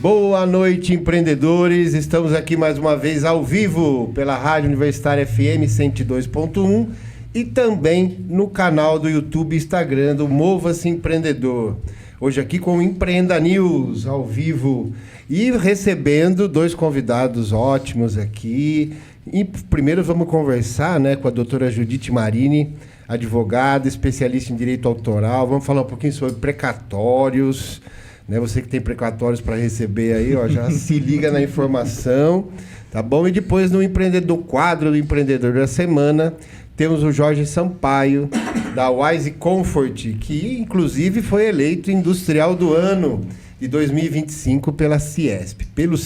Boa noite, empreendedores. Estamos aqui mais uma vez ao vivo pela Rádio Universitária FM 102.1 e também no canal do YouTube e Instagram do Mova-se Empreendedor. Hoje aqui com o Empreenda News ao vivo e recebendo dois convidados ótimos aqui. E primeiro vamos conversar, com a doutora Judite Marini, advogada, especialista em direito autoral. Vamos falar um pouquinho sobre precatórios. Você que tem precatórios para receber aí, já se liga na informação, tá bom? E depois no quadro do Empreendedor da Semana, temos o Jorge Sampaio, da Wise Comfort, que inclusive foi eleito Industrial do Ano de 2025 pelo CIESP. Pelo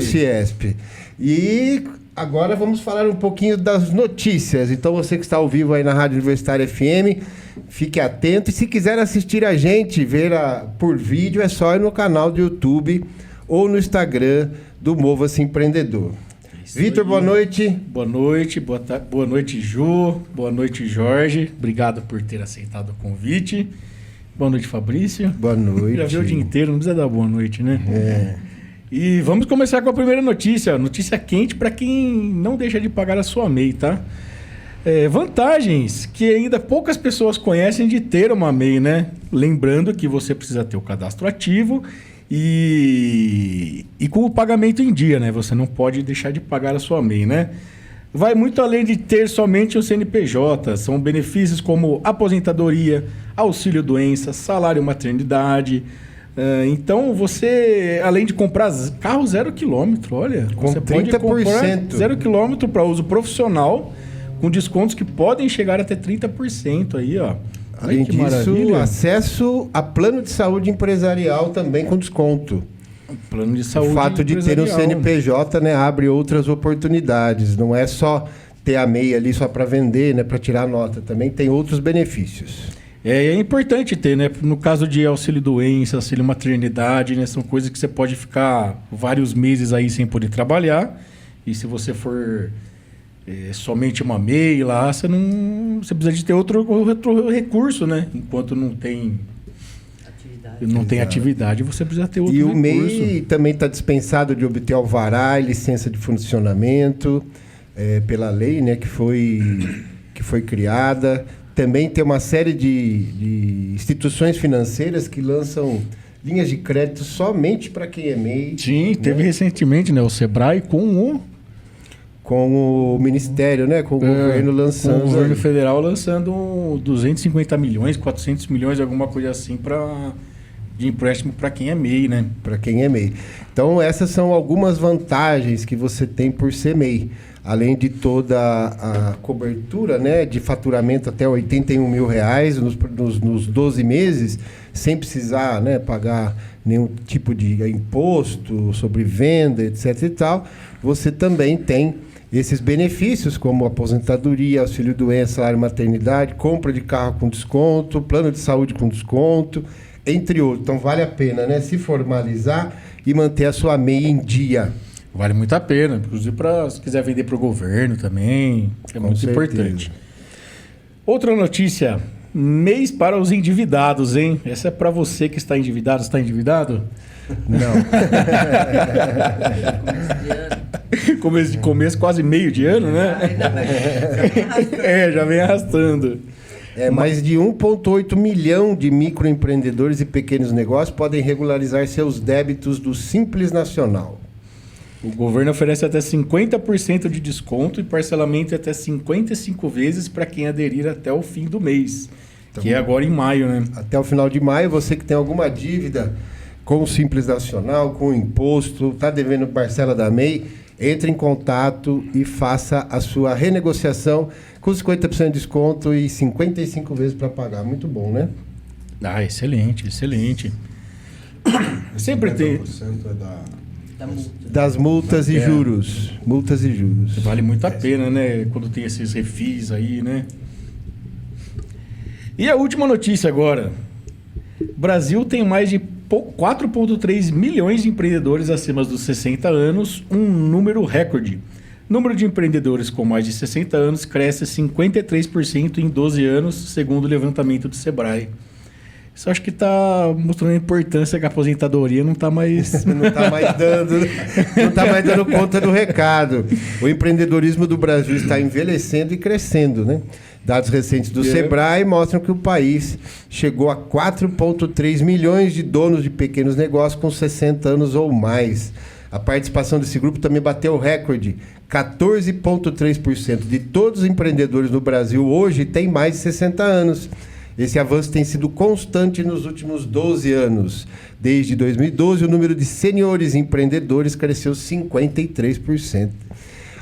CIESP. E agora vamos falar um pouquinho das notícias. Então você que está ao vivo aí na Rádio Universitária FM, fique atento. E se quiser assistir a gente, por vídeo, é só ir no canal do YouTube ou no Instagram do Mova-se Empreendedor. Vitor, boa noite. Boa noite, boa noite, Ju. Boa noite, Jorge. Obrigado por ter aceitado o convite. Boa noite, Fabrício. Boa noite. Já viu o dia inteiro, não precisa dar boa noite, né? E vamos começar com a primeira notícia. Notícia quente para quem não deixa de pagar a sua MEI, tá? Vantagens que ainda poucas pessoas conhecem de ter uma MEI, né? Lembrando que você precisa ter o cadastro ativo e com o pagamento em dia, né? Você não pode deixar de pagar a sua MEI, né? Vai muito além de ter somente o CNPJ. São benefícios como aposentadoria, auxílio-doença, salário-maternidade. Então, você, além de comprar carro 0 km, olha, com você 30%. Pode comprar 0 km para uso profissional, com descontos que podem chegar até 30% aí, ó. Além disso, maravilha. Acesso a plano de saúde empresarial também com desconto. Plano de saúde. O fato de ter um CNPJ, abre outras oportunidades. Não é só ter a MEI ali só para vender, para tirar nota. Também tem outros benefícios. É importante ter, né? No caso de auxílio-doença, auxílio-maternidade, são coisas que você pode ficar vários meses aí sem poder trabalhar. E se você for somente uma MEI lá, você precisa de ter outro recurso, né? Enquanto não tem atividade, você precisa ter outro recurso. E o MEI também está dispensado de obter alvará e licença de funcionamento pela lei, que foi criada. Também tem uma série de instituições financeiras que lançam linhas de crédito somente para quem é MEI. Sim, teve recentemente, o Sebrae com o Ministério, com o governo lançando... Com o governo federal lançando 250 milhões, 400 milhões, alguma coisa assim, de empréstimo para quem é MEI, né? Para quem é MEI. Então, essas são algumas vantagens que você tem por ser MEI. Além de toda a cobertura, de faturamento até R$81 mil nos 12 meses, sem precisar pagar nenhum tipo de imposto sobre venda, etc. e tal, você também tem esses benefícios como aposentadoria, auxílio-doença, salário-maternidade, compra de carro com desconto, plano de saúde com desconto, entre outros. Então, vale a pena se formalizar e manter a sua MEI em dia. Vale muito a pena, inclusive se quiser vender para o governo também, muito importante. Outra notícia, mês para os endividados, hein? Essa é para você que está endividado. Você está endividado? Não. Começo quase meio de ano, né? Já vem arrastando. Mais de 1,8 milhão de microempreendedores e pequenos negócios podem regularizar seus débitos do Simples Nacional. O governo oferece até 50% de desconto e parcelamento até 55 vezes para quem aderir até o fim do mês, que é agora em maio, né? Até o final de maio, você que tem alguma dívida com o Simples Nacional, com o imposto, está devendo parcela da MEI, entre em contato e faça a sua renegociação com 50% de desconto e 55 vezes para pagar. Muito bom, né? Excelente. Sempre tem... Das multas e juros. Multas e juros. Vale muito a pena, né? Quando tem esses refis aí, né? E a última notícia agora. Brasil tem mais de 4,3 milhões de empreendedores acima dos 60 anos, um número recorde. O número de empreendedores com mais de 60 anos cresce 53% em 12 anos, segundo o levantamento do Sebrae. Isso acho que está mostrando a importância que a aposentadoria não está mais... Não está mais dando conta do recado. O empreendedorismo do Brasil está envelhecendo e crescendo, né? Dados recentes do Sebrae mostram que o país chegou a 4,3 milhões de donos de pequenos negócios com 60 anos ou mais. A participação desse grupo também bateu o recorde. 14,3% de todos os empreendedores no Brasil hoje têm mais de 60 anos. Esse avanço tem sido constante nos últimos 12 anos. Desde 2012, o número de seniores empreendedores cresceu 53%.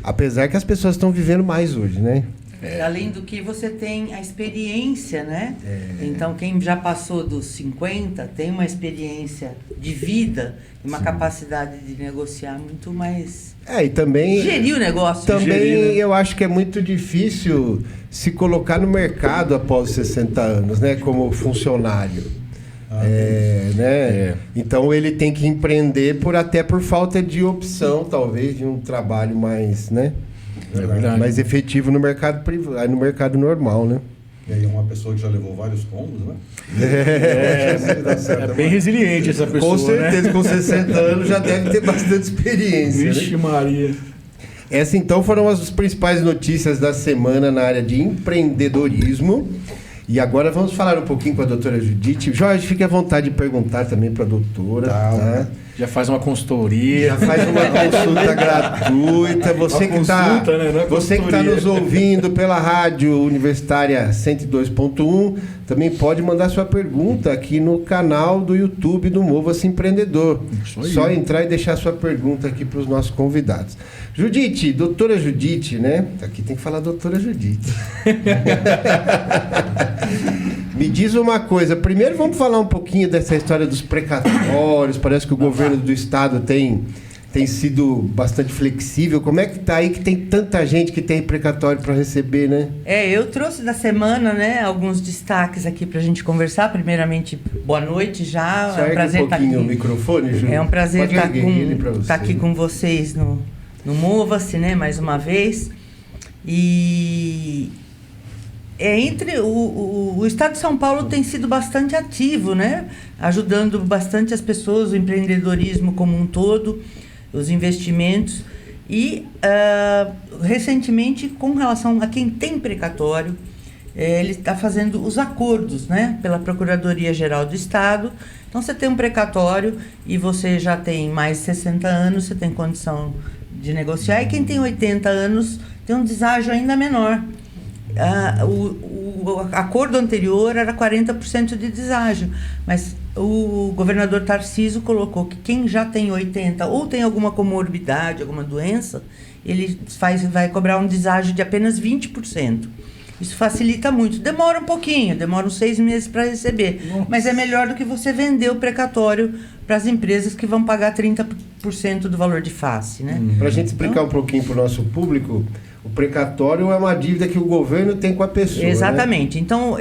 Apesar que as pessoas estão vivendo mais hoje, né? Além do que você tem a experiência, né? Então, quem já passou dos 50 tem uma experiência de vida, uma capacidade de negociar muito mais... E também... Gerir o negócio. Também eu acho que é muito difícil se colocar no mercado após 60 anos, né? Como funcionário. Então, ele tem que empreender até por falta de opção, talvez, de um trabalho mais, né? Mais efetivo no mercado privado, no mercado normal, né? E aí uma pessoa que já levou vários tombos, né? É bem resiliente essa pessoa, com certeza, né? Com 60 anos já deve ter bastante experiência. Vixe, né? Maria. Essas então foram as principais notícias da semana na área de empreendedorismo. E agora vamos falar um pouquinho com a doutora Judite. Jorge, fique à vontade de perguntar também para a doutora. Tá? Já faz uma consultoria. Já faz uma consulta gratuita. Você que está nos ouvindo pela Rádio Universitária 102.1, também pode mandar sua pergunta aqui no canal do YouTube do Mova-se Empreendedor. Só entrar e deixar sua pergunta aqui para os nossos convidados. Judite, doutora Judite, né? Aqui tem que falar doutora Judite. Me diz uma coisa. Primeiro vamos falar um pouquinho dessa história dos precatórios. Parece que o governo do estado tem sido bastante flexível. Como é que tá aí que tem tanta gente que tem precatório para receber, né? Eu trouxe da semana, né, alguns destaques aqui para a gente conversar. Primeiramente, boa noite já. É um prazer estar aqui. O microfone, Ju. É um prazer estar aqui com vocês no Mova-se, né, mais uma vez. E entre o Estado de São Paulo tem sido bastante ativo, né, ajudando bastante as pessoas, o empreendedorismo como um todo, os investimentos. E recentemente, com relação a quem tem precatório, ele está fazendo os acordos, né, pela Procuradoria-Geral do Estado. Então, você tem um precatório e você já tem mais de 60 anos, você tem condição de negociar. E quem tem 80 anos tem um deságio ainda menor. O acordo anterior era 40% de deságio, mas o governador Tarcísio colocou que quem já tem 80 ou tem alguma comorbidade, alguma doença, ele vai cobrar um deságio de apenas 20%. Isso facilita muito. Demora um pouquinho, demora uns 6 meses para receber. Nossa. Mas é melhor do que você vender o precatório para as empresas que vão pagar 30% do valor de face, né? Para a gente explicar um pouquinho para o nosso público, o precatório é uma dívida que o governo tem com a pessoa. Exatamente. Né? Então,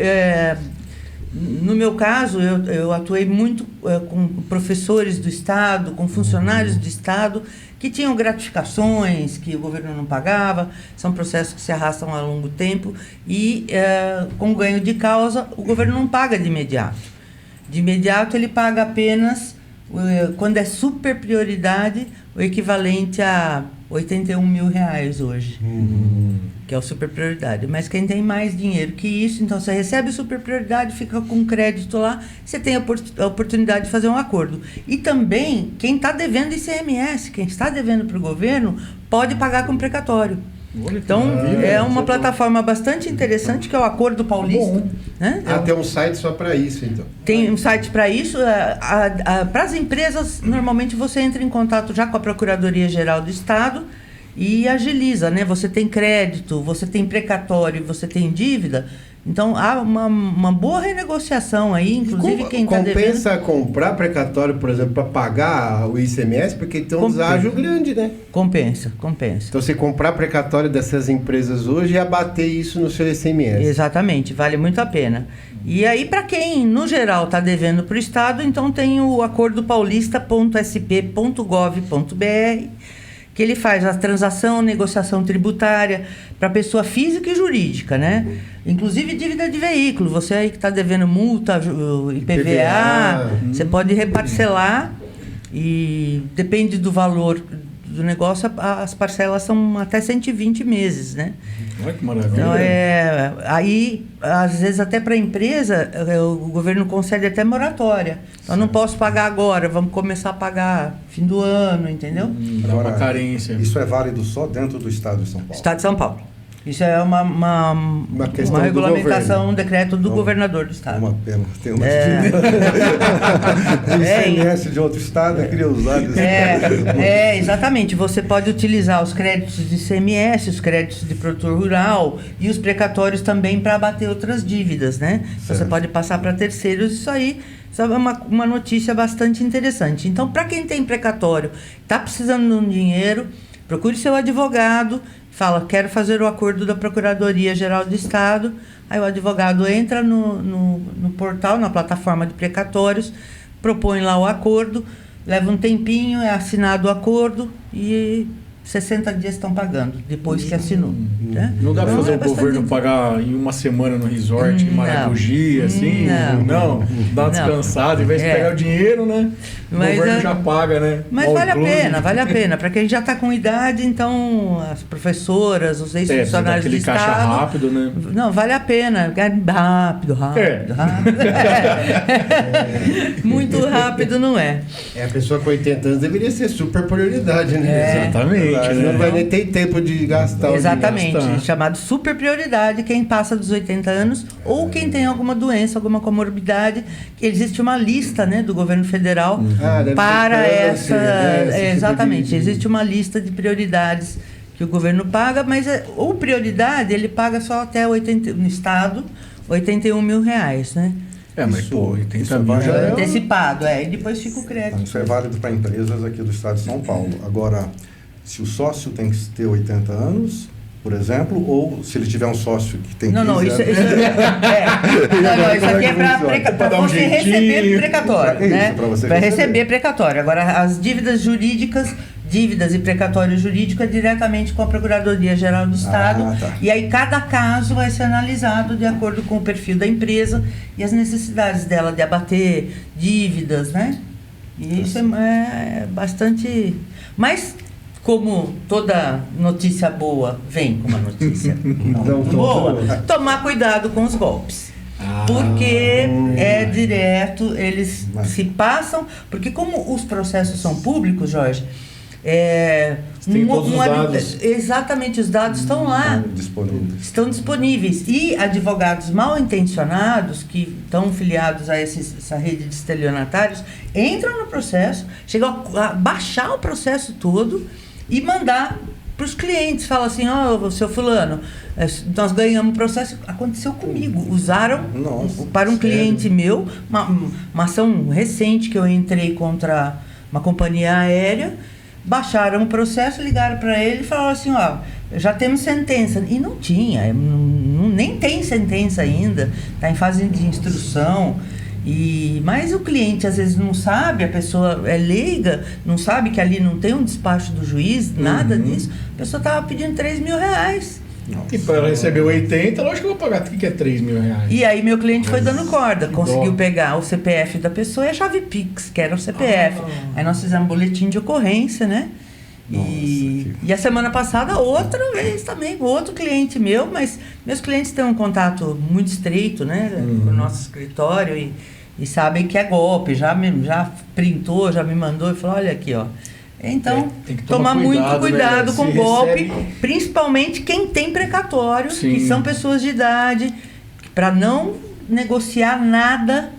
no meu caso, eu atuei muito com professores do Estado, com funcionários do Estado, que tinham gratificações que o governo não pagava. São processos que se arrastam a longo tempo e, com ganho de causa, o governo não paga de imediato. De imediato, ele paga apenas, quando é super prioridade, o equivalente a R$81 mil hoje, que é o super prioridade. Mas quem tem mais dinheiro que isso, então você recebe super prioridade, fica com crédito lá, você tem a oportunidade de fazer um acordo. E também, quem está devendo ICMS, quem está devendo para o governo, pode pagar com precatório. Então, é uma plataforma bastante interessante, que é o Acordo Paulista. Né? Tem um site só para isso, então. Tem um site para isso. Para as empresas, normalmente você entra em contato já com a Procuradoria-Geral do Estado e agiliza, né? Você tem crédito, você tem precatório, você tem dívida. Então, há uma boa renegociação aí, inclusive quem está devendo... Compensa comprar precatório, por exemplo, para pagar o ICMS, porque tem um deságio grande, né? Compensa. Então, você comprar precatório dessas empresas hoje e abater isso no seu ICMS. Exatamente, vale muito a pena. E aí, para quem, no geral, está devendo para o Estado, então tem o acordopaulista.sp.gov.br, que ele faz a transação, negociação tributária para pessoa física e jurídica, né? Inclusive dívida de veículo. Você aí que está devendo multa, IPVA, você pode reparcelar e depende do valor do negócio, as parcelas são até 120 meses, né? Olha que maravilha. Então, aí, às vezes, até para a empresa, o governo concede até moratória. Então, não posso pagar agora, vamos começar a pagar fim do ano, entendeu? Dá uma carência. Isso é válido só dentro do estado de São Paulo? Estado de São Paulo. Isso é uma questão do regulamentação, um governo. decreto do governador do estado. Uma pena. Tem uma É. ICMS de outro estado, eu queria usar desse Exatamente. Você pode utilizar os créditos de ICMS, os créditos de produtor rural e os precatórios também para abater outras dívidas, né? Então, você pode passar para terceiros. Isso aí é uma notícia bastante interessante. Então, para quem tem precatório, está precisando de um dinheiro, procure seu advogado, fala, quero fazer o acordo da Procuradoria-Geral do Estado. Aí o advogado entra no portal, na plataforma de precatórios, propõe lá o acordo, leva um tempinho, é assinado o acordo e 60 dias estão pagando, depois que assinou. Né? Não dá pra Então, fazer o bastante- governo pagar em uma semana no resort, em Não. Maragogi, assim? Não. Dá uma descansada, em vez de pegar o dinheiro, né? Mas o governo já paga, né? Mas All vale a inclusive. pena, vale a pena. Para quem já está com idade, então as professoras, os ex-funcionários do aquele Estado... caixa rápido, né? Não, vale a pena. Rápido. Muito rápido não é. A pessoa com 80 anos deveria ser super prioridade, né? Exatamente, Não né? vai nem ter tempo de gastar o Exatamente, gastar. chamado super prioridade quem passa dos 80 anos ou quem tem alguma doença, alguma comorbidade, que existe uma lista, né, do governo federal Deve para ter essa... câncer, né, esse tipo exatamente, de- existe uma lista de prioridades que o governo paga, mas o prioridade ele paga só até 80, no estado, R$81 mil, né? Mas Isso- pô, 80 isso mil vai- já é... Antecipado, e depois fica o crédito. Isso é válido para empresas aqui do estado de São Paulo. Agora, se o sócio tem que ter 80 anos, por exemplo, ou se ele tiver um sócio que tem 15 Não, anos... isso aqui é para dar um você jeitinho. receber precatório, Pra isso, né? pra você Para receber. receber precatório. Agora, as dívidas jurídicas, dívidas e precatório jurídico é diretamente com a Procuradoria-Geral do Estado. tá. E aí cada caso vai ser analisado de acordo com o perfil da empresa e as necessidades dela de abater dívidas, né? E isso é bastante... Mas, como toda notícia boa vem com uma notícia não boa, tomar cuidado com os golpes. Porque é direto, eles se passam... Porque como os processos são públicos, Jorge... tem todos os dados. Exatamente, os dados estão lá. Estão disponíveis. E advogados mal intencionados, que estão filiados a essa rede de estelionatários, entram no processo, chegam a baixar o processo todo e mandar para os clientes. Fala assim, seu fulano, nós ganhamos o processo. Aconteceu comigo. Usaram para um cliente meu, uma ação recente que eu entrei contra uma companhia aérea. Baixaram o processo, ligaram para ele e falaram assim, já temos sentença. E não tinha, nem tem sentença ainda, está em fase de instrução. Mas o cliente às vezes não sabe, a pessoa é leiga, não sabe que ali não tem um despacho do juiz, nada disso. A pessoa estava pedindo R$3 mil. E para receber 80, lógico que eu vou pagar. O que é R$3 mil? E aí meu cliente foi dando corda, conseguiu pegar o CPF da pessoa e a chave Pix, que era o CPF. Aí nós fizemos um boletim de ocorrência, né? E a semana passada, outra vez também, outro cliente meu, mas meus clientes têm um contato muito estreito, né? Com o nosso escritório e sabem que é golpe, já printou, já me mandou e falou, olha aqui, Então, tem que tomar tomar muito cuidado né? com Se golpe, recebe... principalmente quem tem precatório, Sim. que são pessoas de idade, para não negociar nada,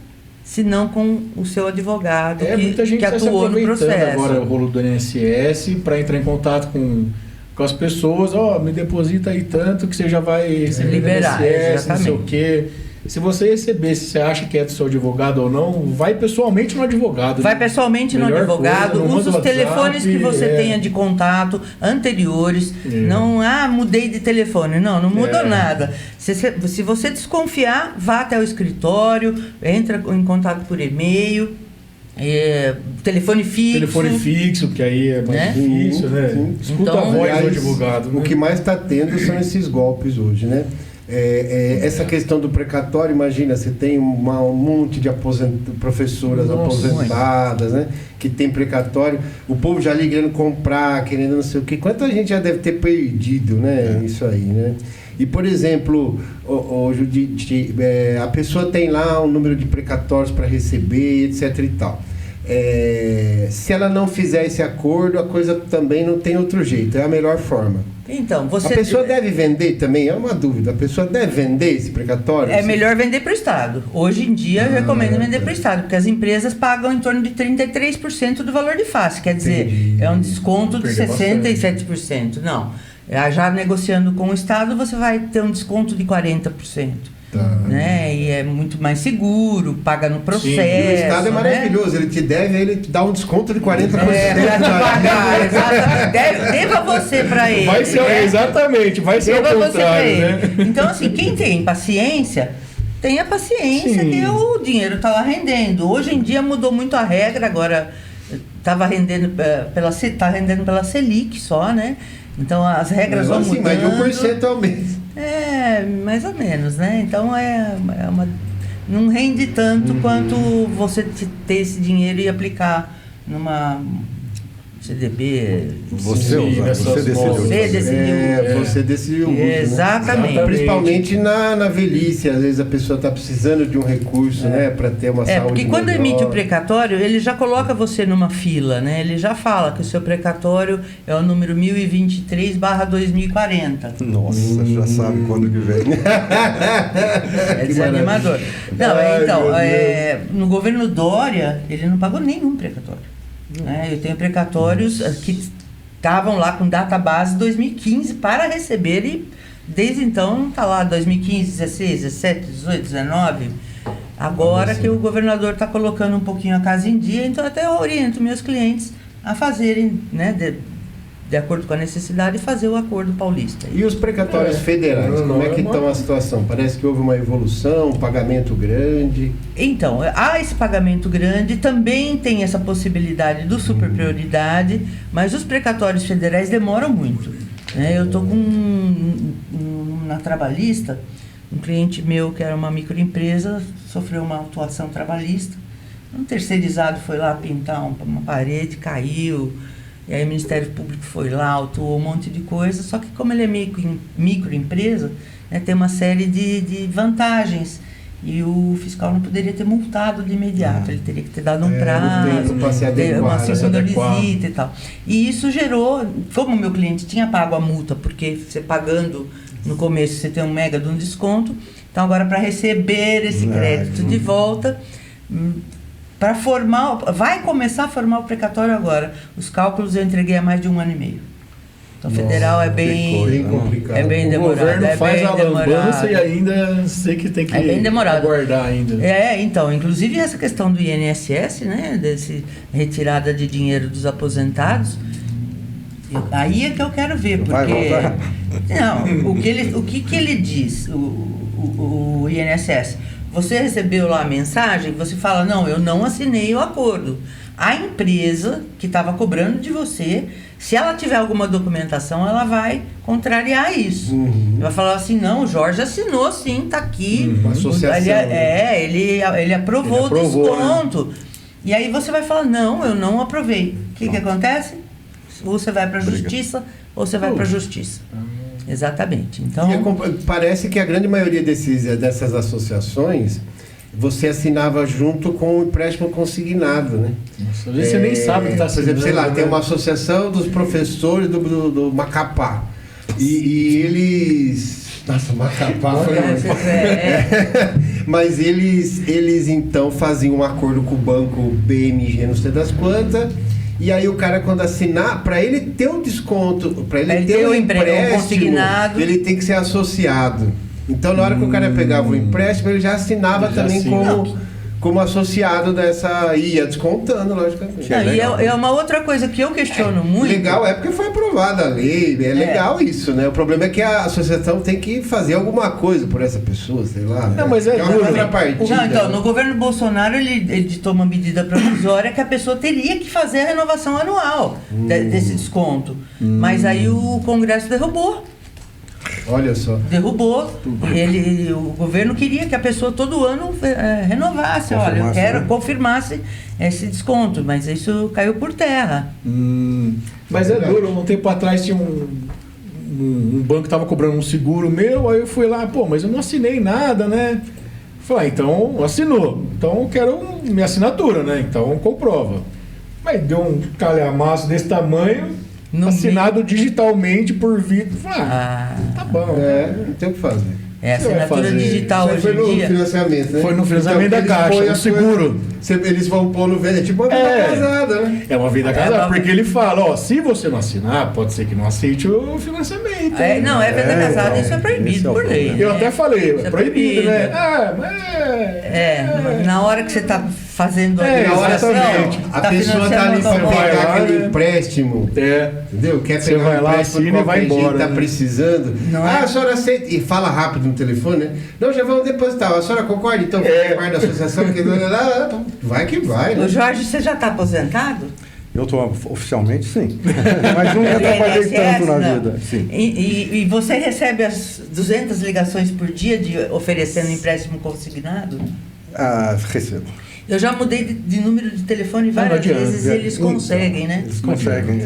senão com o seu advogado muita gente que está se atuou no aproveitando processo. agora o rolo do INSS para entrar em contato com as pessoas, me deposita aí tanto que você já vai receber Liberar, do INSS, não exatamente. sei o quê. Se você receber, se você acha que é do seu advogado ou não, vai pessoalmente no advogado. Vai né? pessoalmente no Melhor advogado, coisa, não usa os manda telefones WhatsApp, que você tenha de contato anteriores. Não, mudei de telefone. Não mudou nada. Se você desconfiar, vá até o escritório, entra em contato por e-mail telefone fixo. Telefone fixo, que aí é mais Né? difícil, né? Sim. Escuta Então, a voz do Aliás, advogado. O Né? que mais está tendo são esses golpes hoje, né? Essa questão do precatório, imagina, você tem um monte de professoras Nossa, aposentadas, né? Que tem precatório, o povo já ali querendo comprar, querendo não sei o quê. Quanta gente já deve ter perdido, né? Isso aí, né? E, por exemplo, Judite, a pessoa tem lá um número de precatórios para receber, etc e tal. Se ela não fizer esse acordo, a coisa também não tem outro jeito, é a melhor forma. Então, A pessoa deve vender também? É uma dúvida. A pessoa deve vender esse precatório? É melhor vender para o Estado. Hoje em dia, eu recomendo vender para o Estado, porque as empresas pagam em torno de 33% do valor de face. Quer dizer, Entendi. é um desconto de Perdeu 67%. Não. Já negociando com o Estado, você vai ter um desconto de 40%. Tá. Né? E é muito mais seguro, paga no processo. E o Estado é né? maravilhoso. Ele te deve, ele te dá um desconto de 40%. Pra te pagar, exatamente. Deva você para ele. Vai ser, né? exatamente, vai ser Deva o você pra contrário, ele. né? Então, assim, quem tem paciência, tenha paciência, Sim. que o dinheiro está lá rendendo. Hoje em dia mudou muito a regra, agora estava rendendo tá rendendo pela Selic só, né? Então as regras vão assim, mudando. mais de 1% ao mês. Mais ou menos, né? Então não rende tanto quanto você ter esse dinheiro e aplicar numa CDB. Você Sim, usa, nessas você decidiu. Você decidiu. Você decidiu o uso, né? Exatamente. Principalmente na velhice, às vezes a pessoa está precisando de um recurso, né, para ter uma saúde Porque quando melhor. emite o precatório, ele já coloca você numa fila, né? Ele já fala que o seu precatório é o número 1023/2040. Nossa, já sabe quando que vem. É desanimador. Não, Ai, então, meu Deus. no governo Dória, ele não pagou nenhum precatório. Né? Eu tenho precatórios que estavam lá com data base 2015 para receber e desde então está lá 2015, 16, 17, 18, 19. Agora que o governador está colocando um pouquinho a casa em dia, então até eu oriento meus clientes a fazerem, né, de acordo com a necessidade, fazer o acordo paulista. E os precatórios federais, como é que estão a situação? Parece que houve uma evolução, um pagamento grande. Então, há esse pagamento grande, também tem essa possibilidade do super prioridade, mas os precatórios federais demoram muito. Né? Eu estou na trabalhista, um cliente meu que era uma microempresa, sofreu uma autuação trabalhista, um terceirizado foi lá pintar uma parede, caiu, e aí o Ministério Público foi lá, autuou um monte de coisa, só que como ele é microempresa, né, tem uma série de vantagens. E o fiscal não poderia ter multado de imediato, ele teria que ter dado um prazo, ter uma segunda visita e tal. E isso gerou, como o meu cliente tinha pago a multa, porque você pagando no começo você tem um mega de um desconto, então agora para receber esse crédito de volta, para vai começar a formar o precatório agora. Os cálculos eu entreguei há mais de 1 ano e meio. Então, federal é bem complicado. É bem demorado. O governo faz bem a lambança e ainda sei que tem que É bem demorado. aguardar ainda. Então, inclusive essa questão do INSS, né, desse retirada de dinheiro dos aposentados, aí é que eu quero ver, porque Vai voltar? não, o que ele diz, o INSS, você recebeu lá a mensagem, você fala, não, eu não assinei o acordo. A empresa que estava cobrando de você, se ela tiver alguma documentação, ela vai contrariar isso. Vai falar assim, não, o Jorge assinou sim, tá aqui. Uma associação. Ele aprovou o desconto. Né? E aí você vai falar, não, eu não aprovei. O que acontece? Ou você vai para a justiça, ou você vai para a justiça. Exatamente. Então, parece que a grande maioria dessas associações, você assinava junto com o empréstimo consignado, né? Nossa, às vezes você nem sabe o que está Por exemplo, sei lá, tem uma associação dos professores do Macapá. E eles... Nossa, Macapá foi... Mas eles então faziam um acordo com o banco BMG, não sei das quantas. E aí o cara, quando assinar, para ele ter um desconto, para ele ter um empréstimo, consignado, ele tem que ser associado. Então, na hora que o cara pegava o empréstimo, ele já assinava também como associado dessa... Ia descontando, logicamente. Não, e é uma outra coisa que eu questiono muito. Legal é porque foi aprovada a lei, é legal isso, né? O problema é que a associação tem que fazer alguma coisa por essa pessoa, sei lá. Não, mas é uma duro, contrapartida. Não, então, no governo Bolsonaro, ele editou uma medida provisória que a pessoa teria que fazer a renovação anual desse desconto. Mas aí o Congresso derrubou. Olha só. Derrubou. O governo queria que a pessoa todo ano renovasse. Olha, eu quero, né? confirmasse esse desconto, mas isso caiu por terra. Mas é duro, um tempo atrás tinha um banco que estava cobrando um seguro meu, aí eu fui lá, pô, mas eu não assinei nada, né? Falei, então assinou, então eu quero minha assinatura, né? Então comprova. Mas deu um calhamaço desse tamanho, assinado digitalmente por vídeo. Falei, tá bom. Não tem o que fazer. É, assinatura digital Isso hoje aí foi em no dia. financiamento, né? Foi no financiamento da eles Caixa, põem no a seguro. Eles vão pôr no velho, é tipo uma vida casada, né? É uma vida casada, porque ele fala, ó, se você não assinar, pode ser que não aceite o financiamento. Não, é vida casada, então, isso é proibido esse é o por lei. Eu né? até falei, Isso é proibido, né? Na hora que você está fazendo a É, Na hora exatamente. a pessoa tá ali pra vai pegar lá, aquele né? empréstimo. Entendeu? Quer Você pegar vai um lá, empréstimo assina e vai qualquer jeito, embora, tá né? precisando. Não é? A senhora aceita. E fala rápido no telefone, né? Não, já vamos depositar. A senhora concorda? Então, parte da associação que vai que vai, né? Ô Jorge, você já está aposentado? Eu estou oficialmente, sim. Mas nunca trabalhei INSS, tanto na não. vida. Sim. E você recebe as 200 ligações por dia oferecendo empréstimo consignado? Recebo. Eu já mudei de número de telefone várias adianta. vezes e eles conseguem, né? Eles conseguem.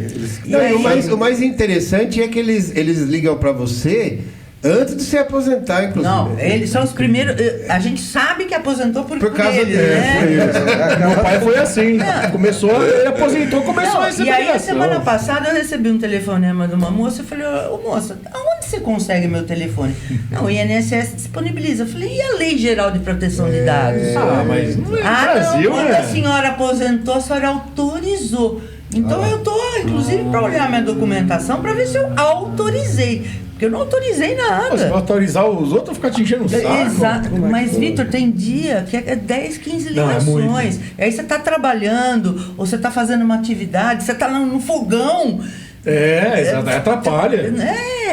E Não, aí- o mais interessante é que eles ligam pra você antes de se aposentar, inclusive. Não, eles são os primeiros. A gente sabe que aposentou por causa eles, deles, né? Meu pai foi assim. Ele aposentou, começou Não, a receber e aí, ligação. semana passada, eu recebi um telefonema de uma moça. Eu falei, ô moça, aonde você consegue meu telefone? Não, o INSS disponibiliza. Eu falei, e a Lei Geral de Proteção de Dados? Mas não é não, Brasil, quando né? a senhora aposentou, a senhora autorizou. Então eu tô, inclusive, para olhar minha documentação para ver se eu autorizei. Porque eu não autorizei Pô, você vai nada. autorizar os outros a ficar te enchendo o saco? Exato. Como é que Mas, foi? Vitor, tem dia que é 10, 15 Não, é muito. ligações. Aí você está trabalhando, ou você está fazendo uma atividade, você está no fogão. Exato, atrapalha.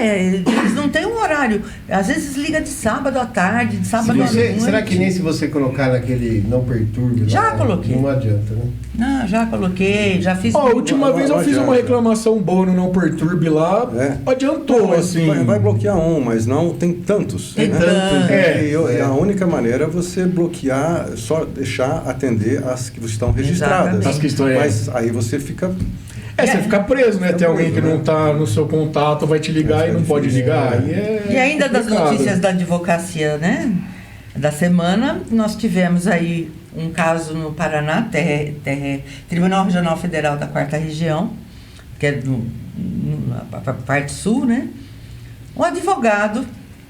Eles não têm um horário. Às vezes liga de sábado à tarde, de sábado à noite. Será que nem se você colocar naquele não perturbe? Já lá, coloquei. Não adianta, né? Não, já coloquei, já fiz. Ó, a última vez eu não fiz uma adianta. reclamação boa no Não Perturbe lá, adiantou, Mas assim. vai bloquear mas não tem tantos. Tem né? tantos. E a única maneira é você bloquear, só deixar atender as que estão registradas. Exatamente. As que estão, Mas aí você fica... você fica preso, né? Tem alguém que não tá no seu contato, vai te ligar e não pode ligar. E ainda das complicado. notícias da advocacia, né? Da semana, nós tivemos aí um caso no Paraná, Tribunal Regional Federal da 4ª Região, que é na parte sul, né? Um advogado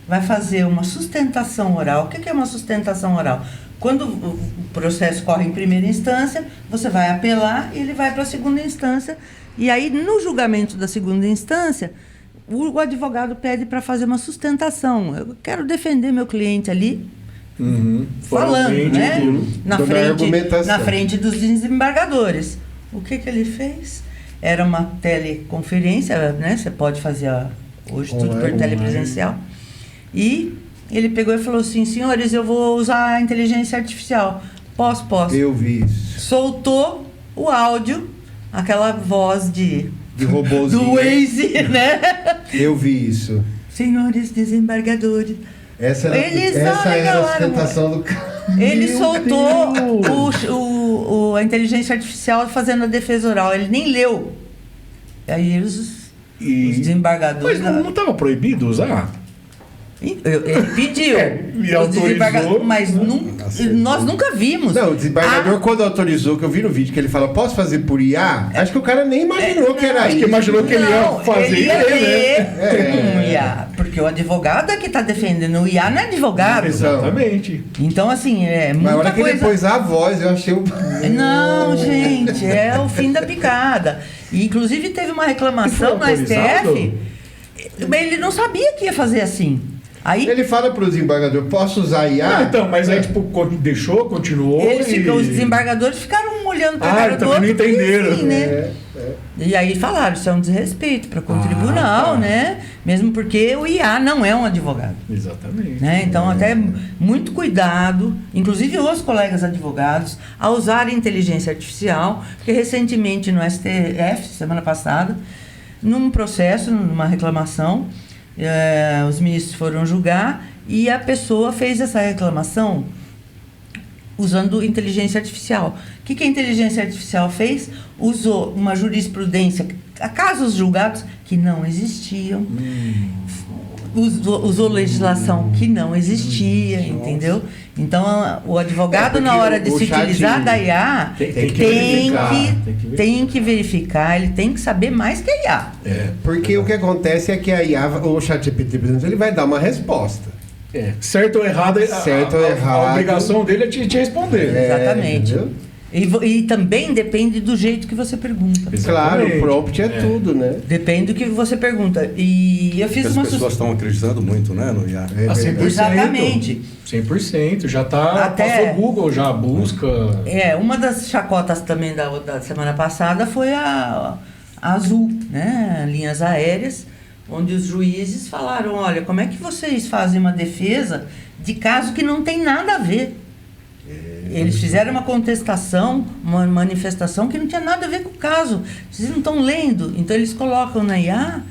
vai fazer uma sustentação oral. O que é uma sustentação oral? Quando o processo corre em primeira instância, você vai apelar e ele vai para a segunda instância. E aí, no julgamento da segunda instância, o advogado pede para fazer uma sustentação. Eu quero defender meu cliente ali, falando, Formalmente, né? aquilo. Toda a argumentação. Na frente dos desembargadores. O que ele fez? Era uma teleconferência, né? Você pode fazer hoje tudo por Online. telepresencial. E ele pegou e falou assim, senhores, eu vou usar a inteligência artificial. Posso. Eu vi isso. Soltou o áudio, aquela voz De robôzinho. do Waze, né? Eu vi isso. Senhores desembargadores. Essa era a arregalaram, sustentação do cara. Ele Meu soltou a inteligência artificial fazendo a defesa oral. Ele nem leu. Aí os desembargadores... Mas não estava proibido usar? Ele pediu. E Os autorizou. desembargadores, mas Aceitou. nós nunca vimos. Não, o desembargador, quando autorizou, que eu vi no vídeo, que ele fala, posso fazer por IA? Acho que o cara nem imaginou que era Acho isso. que imaginou que ele ia Não, fazer ele ia e ler, ler um IA. Porque o advogado é que está defendendo o IA, não é advogado. Exatamente. Então, assim, é Mas a muita hora que ele coisa... pôs a voz, eu achei o... Não, gente, é o fim da picada. E, inclusive, teve uma reclamação E foi no autorizado? STF. Ele não sabia que ia fazer assim. Aí Ele fala pro desembargador, posso usar IA? Então, mas aí, tipo, deixou, continuou. os desembargadores ficaram olhando para a cara do também outro. não entenderam. Assim, né? E aí falaram, isso é um desrespeito para com o tribunal, tá. né? Mesmo porque o IA não é um advogado. Exatamente. Né? Então, até muito cuidado, inclusive os colegas advogados, a usar inteligência artificial, porque recentemente no STF, semana passada, num processo, numa reclamação, os ministros foram julgar e a pessoa fez essa reclamação usando inteligência artificial. O que a inteligência artificial fez? Usou uma jurisprudência, casos julgados que não existiam, usou legislação que não existia, entendeu? Então, o advogado, na hora de se utilizar da IA, tem que verificar, ele tem que saber mais que a IA. Porque o que acontece é que a IA, o ChatGPT, por exemplo, ele vai dar uma resposta. Certo ou errado, a obrigação dele é te responder. Exatamente. E também depende do jeito que você pergunta. Claro, o prompt é tudo, né? Depende do que você pergunta. E eu fiz As pessoas estão acreditando muito, né, no IA. 100%. Exatamente. 100%. Já tá... Passou o Google, já busca... Uma das chacotas também da semana passada foi a Azul, né? Linhas aéreas, onde os juízes falaram, olha, como é que vocês fazem uma defesa de caso que não tem nada a ver? Eles fizeram uma contestação, uma manifestação que não tinha nada a ver com o caso. Vocês não estão lendo. Então, eles colocam na IA,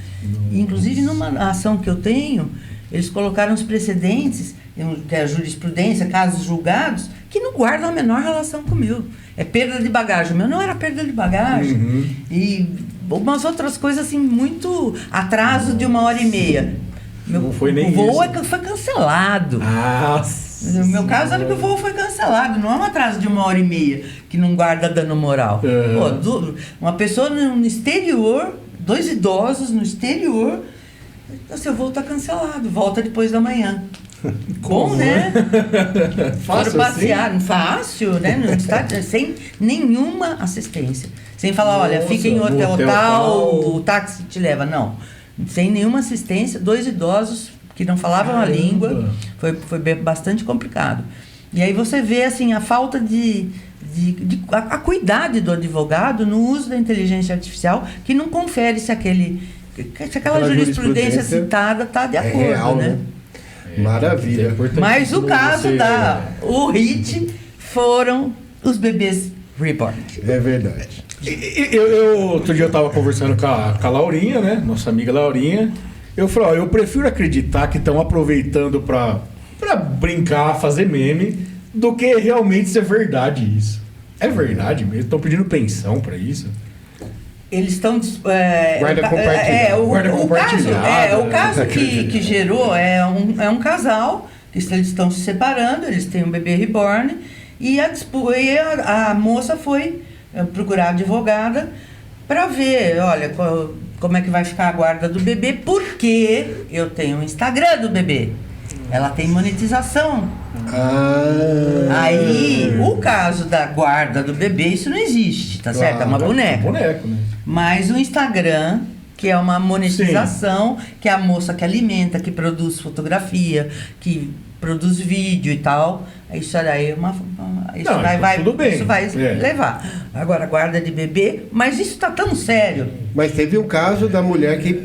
inclusive numa ação que eu tenho, eles colocaram os precedentes, que é a jurisprudência, casos julgados, que não guardam a menor relação com o meu. É perda de bagagem. O meu não era perda de bagagem. E umas outras coisas, assim, muito atraso de 1h30. Não foi nem o voo isso. foi cancelado. No meu caso era que o voo foi cancelado, não é um atraso de 1h30 que não guarda dano moral. Pô, uma pessoa no exterior, 2 idosos no exterior, seu voo está cancelado, volta depois da manhã. Bom, né? Fácil Foram passear, assim? Fácil, né? No estádio, sem nenhuma assistência. Sem falar, olha, fica em hotel tal, o táxi te leva. Não. Sem nenhuma assistência, 2 idosos que não falavam a língua, foi bastante complicado. E aí você vê assim a falta a cuidado do advogado no uso da inteligência artificial, que não confere se aquela jurisprudência citada está de acordo, real, né? Maravilha. Mas o caso o hit foram os bebês reborn. É verdade. Outro dia eu estava conversando com a Laurinha, né? Nossa amiga Laurinha. Eu falei, eu prefiro acreditar que estão aproveitando para brincar, fazer meme, do que realmente ser verdade isso. É verdade mesmo? Estão pedindo pensão para isso? Eles estão... Guarda compartilhada. O caso que gerou é um casal, que eles estão se separando, eles têm um bebê reborn, e a moça foi procurar a advogada para ver, olha, como é que vai ficar a guarda do bebê, porque eu tenho o Instagram do bebê. Ela tem monetização. Aí, o caso da guarda do bebê, isso não existe, tá certo? É uma boneca. É um boneco, né? Mas o Instagram, que é uma monetização, que é a moça que alimenta, que produz fotografia, que produz vídeo e tal, isso aí isso vai levar. Agora, guarda de bebê, mas isso tá tão sério. Mas teve um caso da mulher que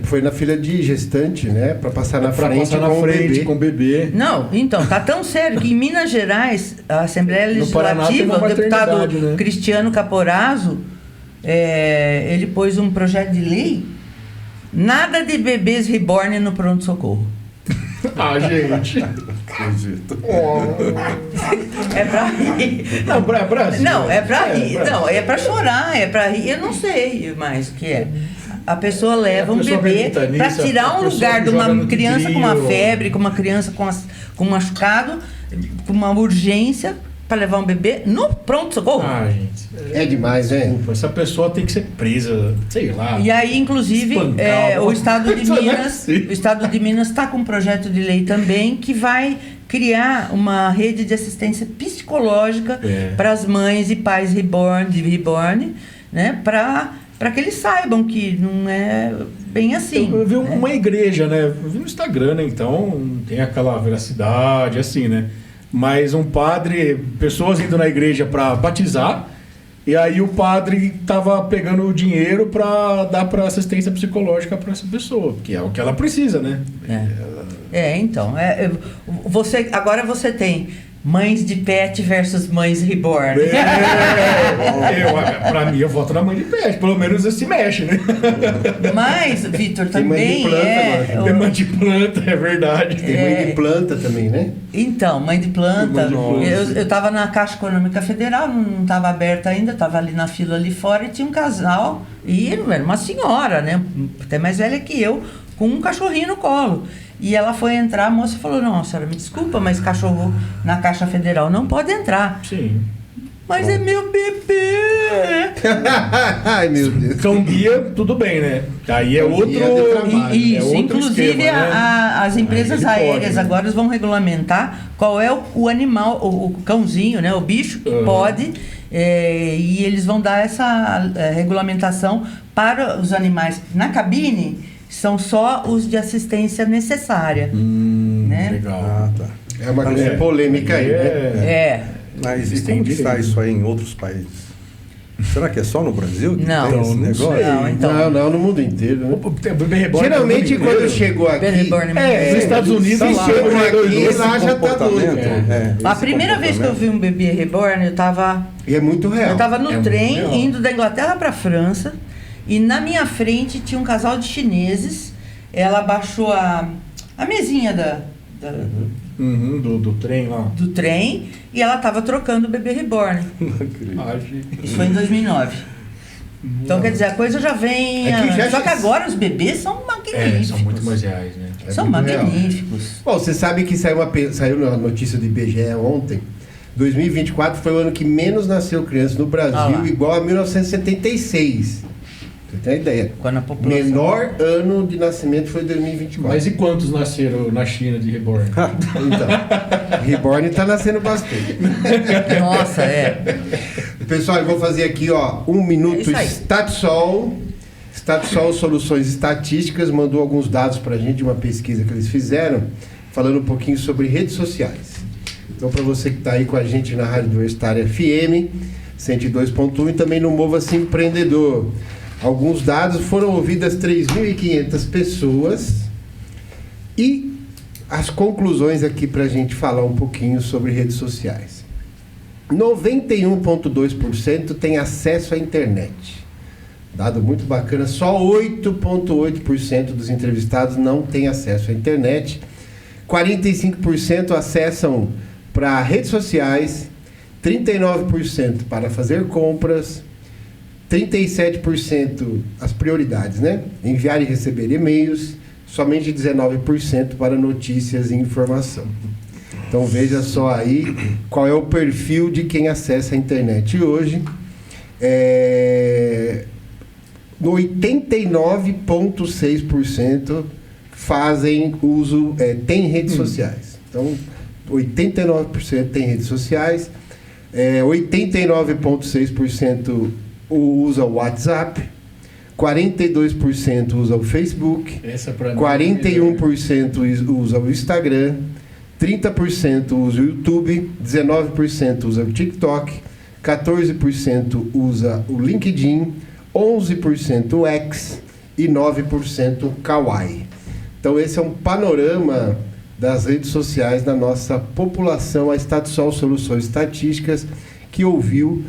foi na fila de gestante, né? Para passar na frente com o bebê. Não, então, tá tão sério que em Minas Gerais, a Assembleia Legislativa, o deputado Cristiano Caporazzo, ele pôs um projeto de lei, nada de bebês reborn no pronto-socorro. Gente. Acredito. É pra rir. Não, é pra rir. Não, é pra chorar, é pra rir. Eu não sei mais o que é. A pessoa leva um bebê para tirar um lugar de uma criança com uma febre, com uma criança com um machucado, com uma urgência, para levar um bebê no pronto-socorro. Gente. É demais, né? Desculpa, essa pessoa tem que ser presa, sei lá. E aí, inclusive, o Estado de Minas está com um projeto de lei também que vai criar uma rede de assistência psicológica para as mães e pais reborn, né? Para que eles saibam que não é bem assim. Eu vi né? uma igreja, né? Eu vi no Instagram, né? Então tem aquela veracidade, assim, né? Mas um padre, pessoas indo na igreja para batizar, e aí o padre tava pegando o dinheiro para dar para assistência psicológica para essa pessoa, que é o que ela precisa, né? Então, agora você tem mães de pet versus mães reborn. Pra mim, eu voto na mãe de pet, pelo menos se mexe, né? Mas, Vitor, Tem mãe de também planta agora. Tem mãe de planta, é verdade. Tem mãe de planta também, né? Então, mãe de planta. Mãe de planta. Eu estava na Caixa Econômica Federal, não estava aberta ainda, estava ali na fila ali fora e tinha um casal, e era uma senhora, né? Até mais velha que eu, com um cachorrinho no colo. E ela foi entrar, a moça falou, não, senhora, me desculpa, mas cachorro na Caixa Federal não pode entrar. Sim. Mas é meu bebê! Ai, meu Deus. Então, guia, tudo bem, né? Aí é outro... Guia de trabalho. Isso, outro inclusive esquema, né? as empresas Aí ele aéreas pode, né? agora vão regulamentar qual é o animal, o cãozinho, né, o bicho que pode, e eles vão dar essa regulamentação para os animais na cabine, são só os de assistência necessária. Né? Legal. Ah, tá. É uma coisa polêmica aí, né? Mas e Eles têm como que está direito. isso aí em outros países? Será que é só no Brasil que Não. tem esse Não negócio? sei. Não, então. Não, no mundo inteiro, né? O bebê reborn Geralmente, é o mundo quando inteiro. chegou aqui... Bebê reborn É, nos Estados Unidos, se lá, chegou né, aqui, esse lá já tá comportamento, doido. A primeira vez que eu vi um bebê reborn, eu estava E é muito real. no muito trem, real. indo da Inglaterra para a França, e na minha frente tinha um casal de chineses. Ela baixou a mesinha Uhum, do trem lá. do trem e ela estava trocando o bebê reborn. Isso foi em 2009. Então, quer dizer, a coisa já vem... É que já- Só que agora os bebês são magníficos. São muito mais reais, né? São muito real. magníficos. Bom, você sabe que saiu na notícia do IBGE ontem. 2024 foi o ano que menos nasceu crianças no Brasil, lá. igual a 1976. Você tem uma ideia? Quando a população... Menor ano de nascimento foi 2024. Mas e quantos nasceram na China de reborn? Então, Reborn tá nascendo bastante. Nossa, Pessoal, eu vou fazer aqui, ó, um minuto isso aí. Statsol. Statsol Soluções Estatísticas mandou alguns dados pra gente de uma pesquisa que eles fizeram, falando um pouquinho sobre redes sociais. Então, para você que está aí com a gente na Rádio Universitária FM 102.1 e também no Mova-se Empreendedor. Alguns dados, foram ouvidas 3.500 pessoas e as conclusões aqui para a gente falar um pouquinho sobre redes sociais. 91,2% tem acesso à internet. Dado muito bacana, só 8,8% dos entrevistados não têm acesso à internet. 45% acessam para redes sociais, 39% para fazer compras, 37% as prioridades, né? Enviar e receber e-mails, somente 19% para notícias e informação. Então veja só aí qual é o perfil de quem acessa a internet hoje. 89,6% fazem uso, tem redes sociais. Então, 89% tem redes sociais, 89,6% usa o WhatsApp, 42% usa o Facebook, Essa pra mim 41% usa o Instagram, 30% usa o YouTube, 19% usa o TikTok, 14% usa o LinkedIn, 11% o X e 9% o Kawaii. Então esse é um panorama das redes sociais da nossa população. A Statsol Soluções Estatísticas, que ouviu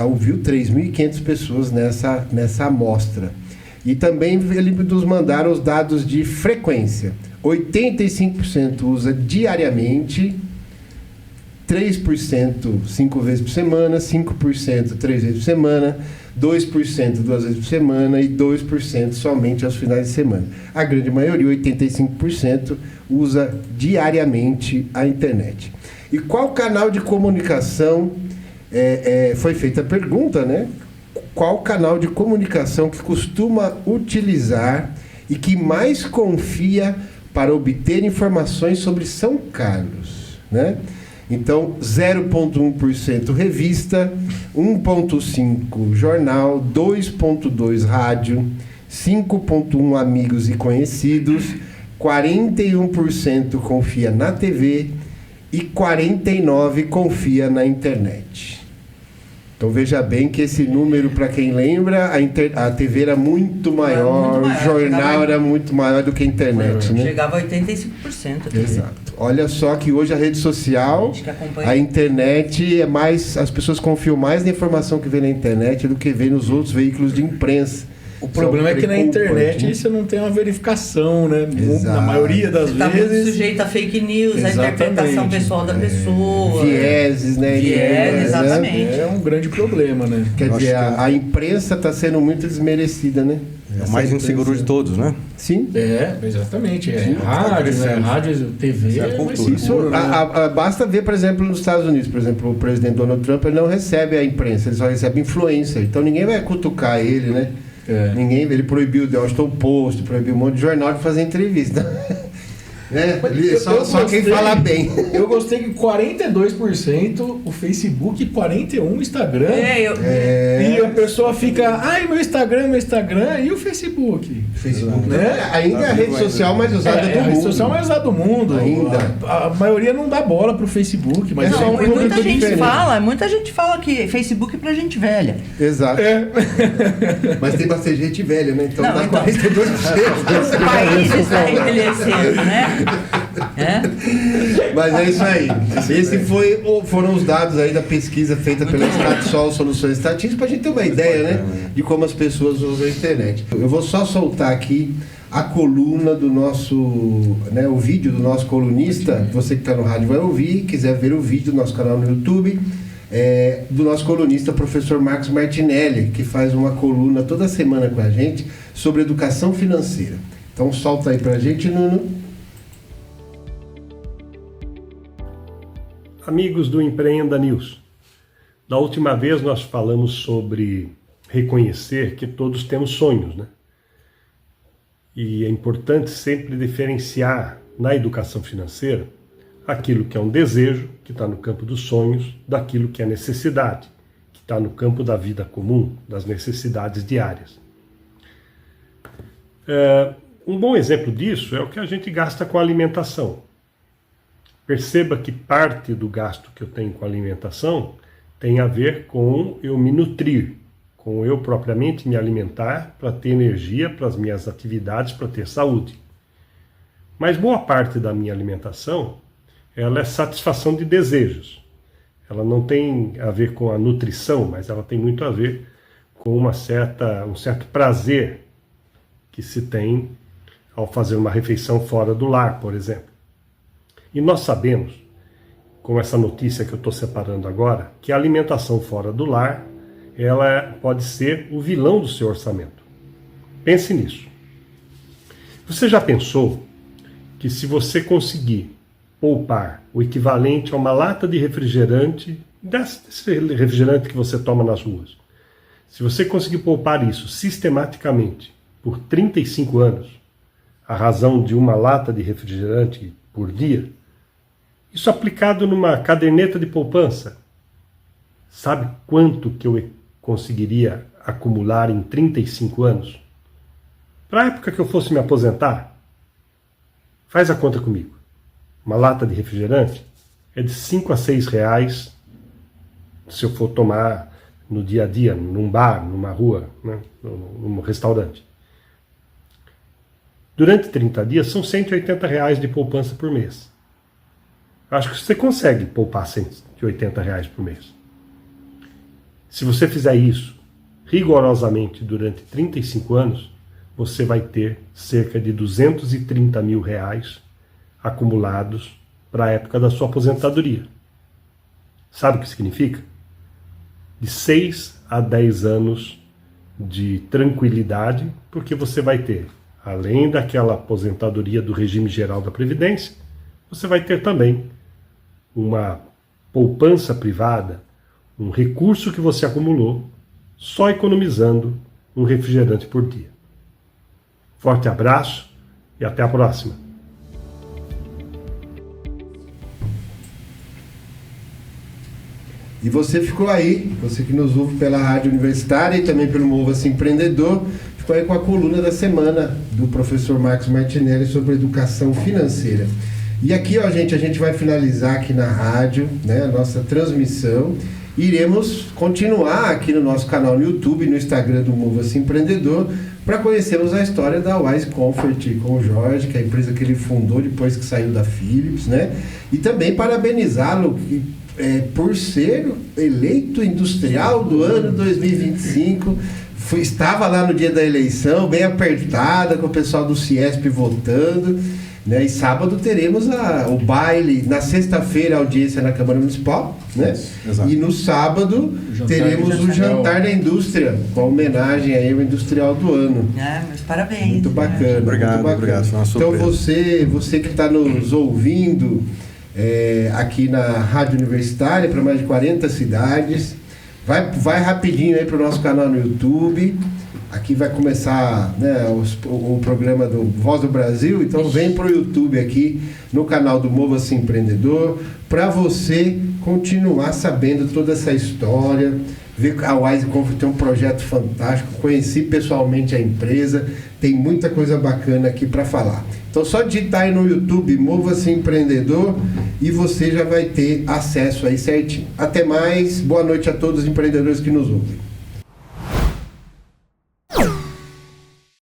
ouviu 3.500 pessoas nessa amostra. E também ele nos mandaram os dados de frequência. 85% usa diariamente, 3% 5 vezes por semana, 5% 3 vezes por semana, 2% 2 vezes por semana e 2% somente aos finais de semana. A grande maioria, 85%, usa diariamente a internet. E qual canal de comunicação, foi feita a pergunta, né? Qual canal de comunicação que costuma utilizar e que mais confia para obter informações sobre São Carlos, né? Então, 0,1% revista, 1,5% jornal, 2,2% rádio, 5,1% amigos e conhecidos, 41% confia na TV e 49% confia na internet. Então veja bem que esse número, para quem lembra, a TV era muito maior, o jornal era muito maior do que a internet, né? Chegava a 85%. Exato. Olha só que hoje a rede social, a internet é mais... As pessoas confiam mais na informação que vem na internet do que vem nos outros veículos de imprensa. O problema é que na internet você não tem uma verificação, né? Exato. Na maioria das vezes... Está muito sujeito a fake news, a interpretação pessoal da pessoa. Vieses, né? Vieses, exatamente. É um grande problema, né? Quer dizer, a imprensa está sendo muito desmerecida, né? É o mais inseguro de todos, né? Sim. Exatamente. Rádio, né? Rádio, TV, é cultura. Isso, basta ver, por exemplo, nos Estados Unidos, por exemplo, o presidente Donald Trump, ele não recebe a imprensa, ele só recebe influencer. Então ninguém vai cutucar ele, né? Ele proibiu o Washington Post, proibiu um monte de jornal de fazer entrevista. Né? Só quem fala bem. Eu gostei que 42% o Facebook e 41% o Instagram. E a pessoa fica, meu Instagram, e o Facebook? Facebook, né? Ainda é a rede social mais usada do mundo. A rede social mais usada do mundo. Ainda. A maioria não dá bola pro Facebook, mas muita gente fala que Facebook é pra gente velha. Exato. Mas tem bastante gente velha, né? Então dá 42%. O país está envelhecendo, né? Mas é isso aí. Foram os dados aí da pesquisa feita pela Statsol Soluções Estatísticas, para a gente ter uma ideia, né, de como as pessoas usam a internet. Eu vou só soltar aqui a coluna do nosso, o vídeo do nosso colunista. Você que está no rádio vai ouvir, quiser ver o vídeo do nosso canal no YouTube, do nosso colunista, professor Marcos Martinelli, que faz uma coluna toda semana com a gente sobre educação financeira. Então solta aí para a gente, Nuno. Amigos do Empreenda News, da última vez nós falamos sobre reconhecer que todos temos sonhos, né? E é importante sempre diferenciar na educação financeira aquilo que é um desejo, que está no campo dos sonhos, daquilo que é necessidade, que está no campo da vida comum, das necessidades diárias. Um bom exemplo disso é o que a gente gasta com a alimentação. Perceba que parte do gasto que eu tenho com alimentação tem a ver com eu me nutrir, com eu propriamente me alimentar para ter energia para as minhas atividades, para ter saúde. Mas boa parte da minha alimentação, ela é satisfação de desejos. Ela não tem a ver com a nutrição, mas ela tem muito a ver com um certo prazer que se tem ao fazer uma refeição fora do lar, por exemplo. E nós sabemos, com essa notícia que eu estou separando agora, que a alimentação fora do lar, ela pode ser o vilão do seu orçamento. Pense nisso. Você já pensou que se você conseguir poupar o equivalente a uma lata de refrigerante, desse refrigerante que você toma nas ruas, se você conseguir poupar isso sistematicamente por 35 anos, a razão de uma lata de refrigerante por dia, isso aplicado numa caderneta de poupança, sabe quanto que eu conseguiria acumular em 35 anos? Para a época que eu fosse me aposentar, faz a conta comigo. Uma lata de refrigerante é de 5 a 6 reais se eu for tomar no dia a dia, num bar, numa rua, né, num restaurante. Durante 30 dias são 180 reais de poupança por mês. Acho que você consegue poupar 180 reais por mês. Se você fizer isso rigorosamente durante 35 anos, você vai ter cerca de 230 mil reais acumulados para a época da sua aposentadoria. Sabe o que significa? De 6 a 10 anos de tranquilidade, porque você vai ter, além daquela aposentadoria do regime geral da Previdência, você vai ter também uma poupança privada, um recurso que você acumulou só economizando um refrigerante por dia. Forte abraço e até a próxima. E você ficou aí, você que nos ouve pela Rádio Universitária e também pelo Mova-se Empreendedor, ficou com a coluna da semana do professor Marcos Martinelli sobre educação financeira. E aqui, ó, gente, a gente vai finalizar aqui na rádio, né, a nossa transmissão. Iremos continuar aqui no nosso canal no YouTube, no Instagram do Mova-se Empreendedor, para conhecermos a história da Wise Comfort com o Jorge, que é a empresa que ele fundou depois que saiu da Philips, né? E também parabenizá-lo por ser eleito industrial do ano 2025. Estava lá no dia da eleição, bem apertada, com o pessoal do Ciesp votando, né? E sábado teremos o baile, na sexta-feira a audiência na Câmara Municipal, né? Exato. E no sábado teremos o jantar da indústria, com a homenagem aí ao industrial do ano. Mas parabéns. Muito bacana. Obrigado, muito bacana. obrigado. Foi uma Então surpresa. você que está nos ouvindo aqui na Rádio Universitária, para mais de 40 cidades, vai rapidinho aí para o nosso canal no YouTube. Aqui vai começar, né, o programa do Voz do Brasil, então vem para o YouTube aqui, no canal do Mova-se Empreendedor, para você continuar sabendo toda essa história, ver que a Wise Comfort tem um projeto fantástico, conheci pessoalmente a empresa, tem muita coisa bacana aqui para falar. Então só digitar aí no YouTube, Mova-se Empreendedor, e você já vai ter acesso aí certinho. Até mais, boa noite a todos os empreendedores que nos ouvem.